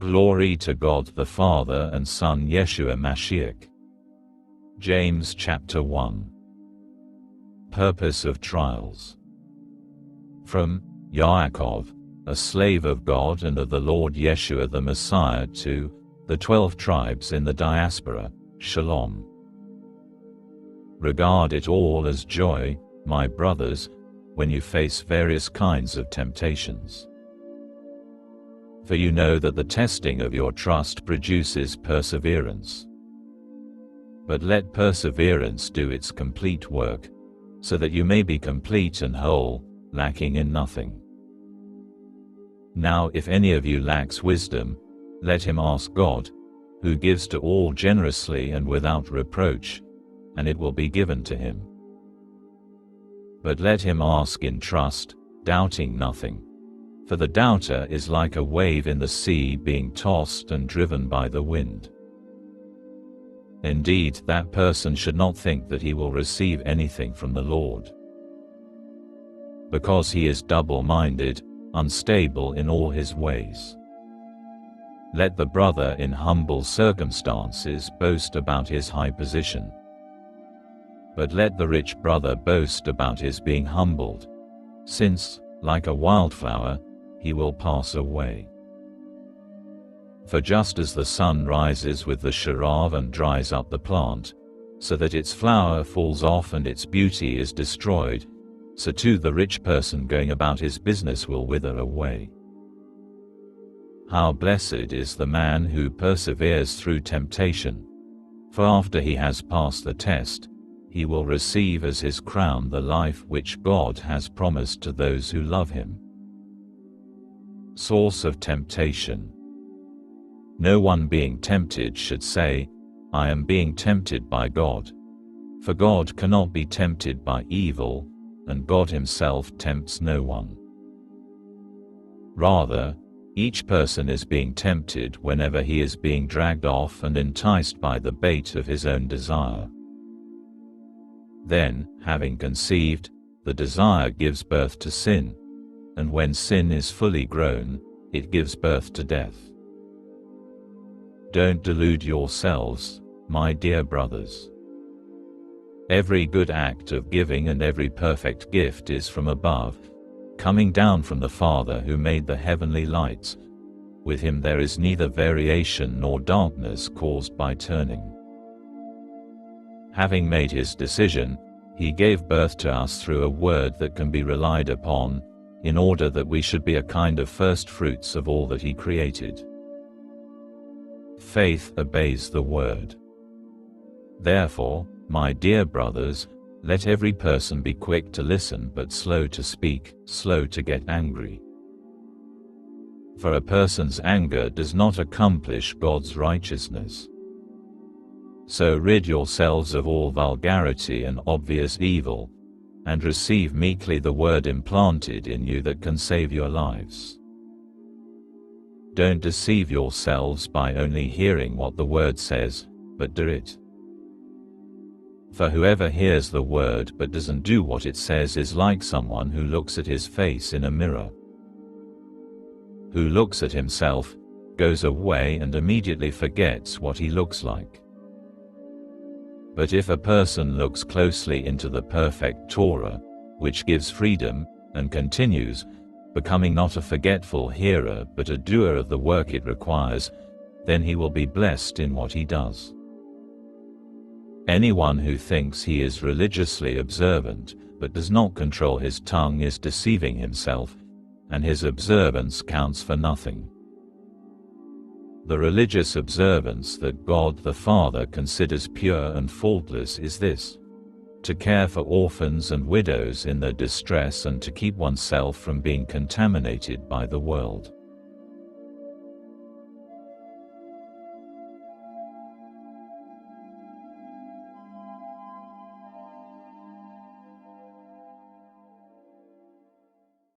Glory to God the Father and Son Yeshua Mashiach. James chapter 1. Purpose of trials. From Yaakov, a slave of God and of the Lord Yeshua the Messiah, to the 12 tribes in the diaspora, Shalom. Regard it all as joy, my brothers, when you face various kinds of temptations. For you know that the testing of your trust produces perseverance. But let perseverance do its complete work, so that you may be complete and whole, lacking in nothing. Now if any of you lacks wisdom, let him ask God, who gives to all generously and without reproach, and it will be given to him. But let him ask in trust, doubting nothing. For the doubter is like a wave in the sea being tossed and driven by the wind. Indeed, that person should not think that he will receive anything from the Lord, because he is double-minded, unstable in all his ways. Let the brother in humble circumstances boast about his high position. But let the rich brother boast about his being humbled, since, like a wildflower, he will pass away. For just as the sun rises with the sharab and dries up the plant, so that its flower falls off and its beauty is destroyed, so too the rich person going about his business will wither away. How blessed is the man who perseveres through temptation, for after he has passed the test, he will receive as his crown the life which God has promised to those who love him. Source of temptation. No one being tempted should say, I am being tempted by God. For God cannot be tempted by evil, and God himself tempts no one. Rather, each person is being tempted whenever he is being dragged off and enticed by the bait of his own desire. Then, having conceived, the desire gives birth to sin, and when sin is fully grown, it gives birth to death. Don't delude yourselves, my dear brothers. Every good act of giving and every perfect gift is from above, coming down from the Father who made the heavenly lights. With him there is neither variation nor darkness caused by turning. Having made his decision, he gave birth to us through a word that can be relied upon, in order that we should be a kind of first fruits of all that he created. Faith obeys the word. Therefore, my dear brothers, let every person be quick to listen but slow to speak, slow to get angry. For a person's anger does not accomplish God's righteousness. So rid yourselves of all vulgarity and obvious evil, and receive meekly the word implanted in you that can save your lives. Don't deceive yourselves by only hearing what the word says, but do it. For whoever hears the word but doesn't do what it says is like someone who looks at his face in a mirror. Who looks at himself, goes away and immediately forgets what he looks like. But if a person looks closely into the perfect Torah, which gives freedom, and continues, becoming not a forgetful hearer but a doer of the work it requires, then he will be blessed in what he does. Anyone who thinks he is religiously observant, but does not control his tongue is deceiving himself, and his observance counts for nothing. The religious observance that God the Father considers pure and faultless is this: to care for orphans and widows in their distress and to keep oneself from being contaminated by the world.